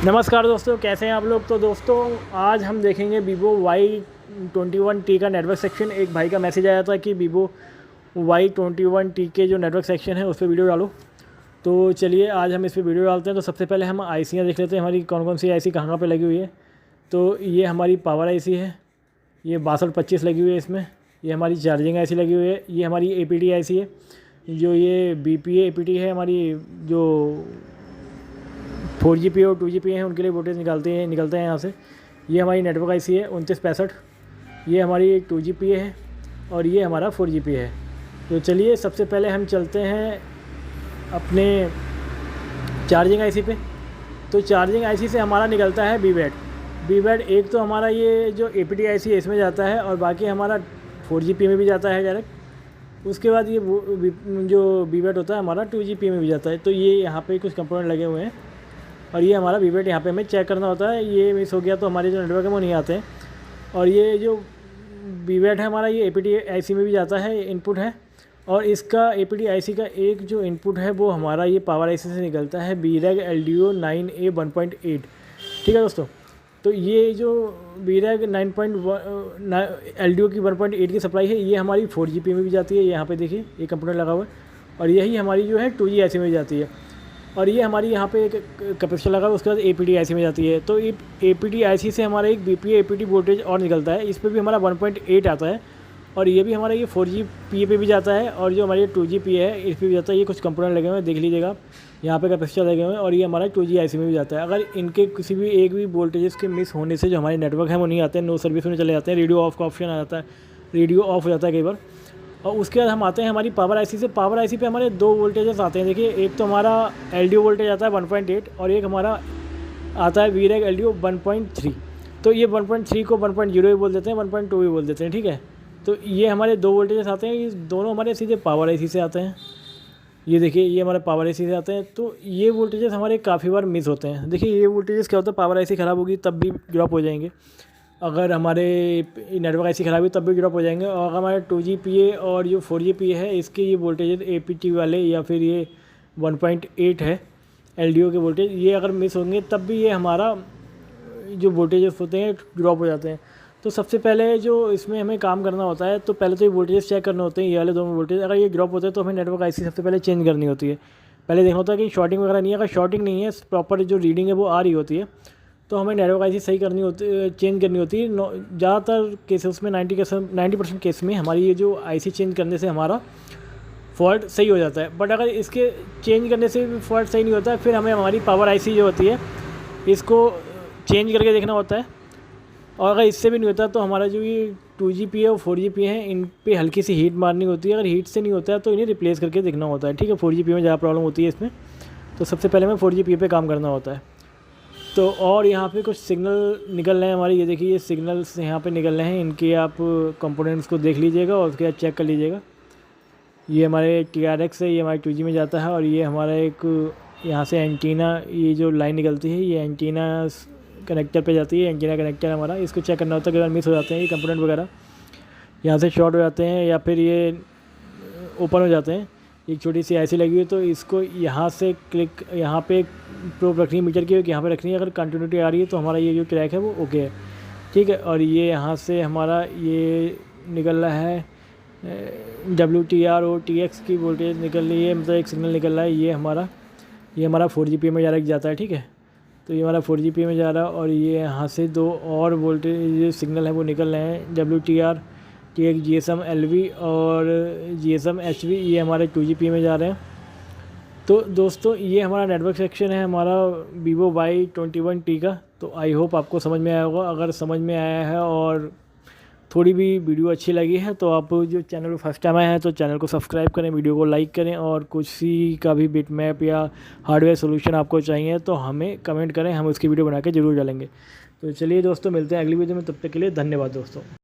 नमस्कार दोस्तों, कैसे हैं आप लोग। तो दोस्तों आज हम देखेंगे Vivo Y21T का नेटवर्क सेक्शन। एक भाई का मैसेज आया था कि Vivo Y21T के जो नेटवर्क सेक्शन है उस पर वीडियो डालो। तो चलिए आज हम इस पर वीडियो डालते हैं। तो सबसे पहले हम आईसियाँ देख लेते हैं, हमारी कौन कौन सी आईसी कहाँ पे लगी हुई है। तो ये हमारी पावर आईसी है, ये 6225 लगी हुई है इसमें। ये हमारी चार्जिंग आईसी लगी हुई है। ये हमारी APT आईसी है, जो ये BPA APT है हमारी, जो 4GP और 2GP हैं उनके लिए वोल्टेज निकलते हैं यहाँ से। ये हमारी नेटवर्क आईसी है 2965। ये हमारी 2GP है और ये हमारा 4GP है। तो चलिए सबसे पहले हम चलते हैं अपने चार्जिंग आईसी पे। तो चार्जिंग आईसी से हमारा निकलता है BBAD एक। तो हमारा ये जो APT आईसी है इसमें जाता है और बाकी हमारा 4GP में भी जाता है डायरेक्ट। उसके बाद ये जो BBAD होता है हमारा 2GP में भी जाता है। तो ये यहाँ पे कुछ कंपोनेंट लगे हुए हैं और ये हमारा BBAD यहाँ पे हमें चेक करना होता है। ये मिस हो गया तो हमारे जो नेटवर्क है वो नहीं आते हैं। और ये जो BBAD है हमारा, ये APT आईसी में भी जाता है, इनपुट है। और इसका APT आईसी का एक जो इनपुट है वो हमारा ये पावर आईसी से निकलता है, BRAG LDO 9A 1.8। ठीक है दोस्तों, तो ये जो BRAG 9.1 LDO की 1.8 की सप्लाई है, ये हमारी 4GP में भी जाती है। यहाँ पे देखिए ये कंपोनेंट लगा हुआ है। और यही हमारी जो है 2G आईसी में जाती है। और ये हमारी यहाँ पे एक कैपेसिटर लगा हुआ है, उसके बाद APT आईसी में जाती है। तो ये APT आईसी से हमारा एक BPA APT वोल्टेज और निकलता है, इस पर भी हमारा 1.8 आता है। और ये भी हमारा ये 4GP पे भी जाता है और जो हमारी 2GP है इस पर भी जाता है। ये कुछ कंपोनेंट लगे हुए हैं, देख लीजिएगा यहाँ पे कैपेसिटर लगे हुए हैं। और ये हमारा 2G आईसी में भी जाता है। अगर इनके किसी भी एक भी वोल्टेजेस के मिस होने से जो हमारे नेटवर्क है वो नहीं आते हैं, नो सर्विस में चले जाते हैं, रेडियो ऑफ का ऑप्शन आ जाता है, रेडियो ऑफ हो जाता है कई बार। और उसके बाद हम आते हैं हमारी पावर आईसी से। पावर आईसी पे हमारे दो वोल्टेजेस आते हैं। देखिए एक तो हमारा LDO वोल्टेज आता है 1.8 और एक हमारा आता है BRAG LDO 1.3। तो ये 1.3 को 1.0 भी बोल देते हैं, 1.2 भी बोल देते हैं। ठीक है, तो ये हमारे दो वोल्टेजेस आते हैं, ये दोनों हमारे सीधे पावर आईसी से आते हैं। ये देखिए ये हमारे पावर आईसी से आते हैं। तो ये वोल्टेजेस हमारे काफ़ी बार मिस होते हैं। देखिए ये वोल्टेजेस क्या होता है, पावर आईसी ख़राब होगी तब भी ड्रॉप हो जाएंगे, अगर हमारे नेटवर्क आईसी ख़राब है तब भी ड्रॉप हो जाएंगे। और अगर हमारे 2GPA और जो 4GP है इसके ये वोल्टेज APT वाले या फिर ये 1.8 है LDO के वोल्टेज, ये अगर मिस होंगे तब भी ये हमारा जो वोल्टेजेस होते हैं ड्रॉप हो जाते हैं। तो सबसे पहले जो इसमें हमें काम करना होता है, तो पहले तो ये वोल्टेज चेक करने होते हैं, ये वाले दोनों वोल्टेज। अगर ये ड्रॉप होते हैं तो हमें नेटवर्क आईसी सबसे पहले चेंज करनी होती है। पहले देखना होता है कि शॉर्टिंग वगैरह नहीं है। अगर शॉर्टिंग नहीं है, प्रॉपर जो रीडिंग है वो आ रही होती है, तो हमें नेटवर्क आईसी सही करनी होती, चेंज करनी होती है। ज़्यादातर केसेस में 90% केस में हमारी ये जो आईसी चेंज करने से हमारा फॉल्ट सही हो जाता है। बट अगर इसके चेंज करने से भी फॉल्ट सही नहीं होता है, फिर हमें हमारी पावर आईसी जो होती है इसको चेंज करके देखना होता है। और अगर इससे भी नहीं होता तो हमारा जो ये 2GP है और 4GP है, इन पे हल्की सी हीट मारनी होती है। अगर हीट से नहीं होता है तो इन्हें रिप्लेस करके देखना होता है। ठीक है, 4GP में ज़्यादा प्रॉब्लम होती है इसमें, तो सबसे पहले हमें 4GP पे काम करना होता है। तो और यहाँ पे कुछ सिग्नल निकल रहे हैं हमारे, ये देखिए ये सिग्नल्स यहाँ पे निकल रहे हैं। इनके आप कंपोनेंट्स को देख लीजिएगा और उसके बाद चेक कर लीजिएगा। ये हमारे TRX है, ये हमारे 2G में जाता है। और ये हमारा एक यहाँ से एंटीना, ये जो लाइन निकलती है ये एंटीना कनेक्टर पे जाती है। एंटीना कनेक्टर हमारा, इसको चेक करना होता है कि अगर मिस हो जाते हैं ये कंपोनेंट वगैरह, यहाँ से शॉर्ट हो जाते हैं या फिर ये ओपन हो जाते हैं। एक छोटी सी आईसी लगी हुई है, तो इसको यहाँ से क्लिक, यहाँ पे प्रोब रखनी है मीटर की, यहाँ पे रखनी है। अगर कंटिन्यूटी आ रही है तो हमारा ये जो ट्रैक है वो ओके है। ठीक है, और ये यहाँ से हमारा ये निकल रहा है WTR और TX की वोल्टेज निकल रही है, मतलब एक सिग्नल निकल रहा है। ये हमारा 4GP में जाता है। ठीक है, तो ये हमारा 4GP में जा रहा है। और ये यहाँ से दो और वोल्टेज जो सिग्नल है वो निकल रहे हैं, WTR TX GSM LV और GSM HV, ये हमारे 2GP में जा रहे हैं। तो दोस्तों ये हमारा नेटवर्क सेक्शन है हमारा Vivo Y21T का। तो आई होप आपको समझ में आया होगा। अगर समझ में आया है और थोड़ी भी वीडियो अच्छी लगी है तो आप जो चैनल पर फर्स्ट टाइम आए हैं तो चैनल को सब्सक्राइब करें, वीडियो को लाइक करें। और कुछ का भी बिट मैप या हार्डवेयर सोल्यूशन आपको चाहिए तो हमें कमेंट करें, हम उसकी वीडियो बना के ज़रूर डालेंगे। तो चलिए दोस्तों मिलते हैं अगली वीडियो में, तब तक के लिए धन्यवाद दोस्तों।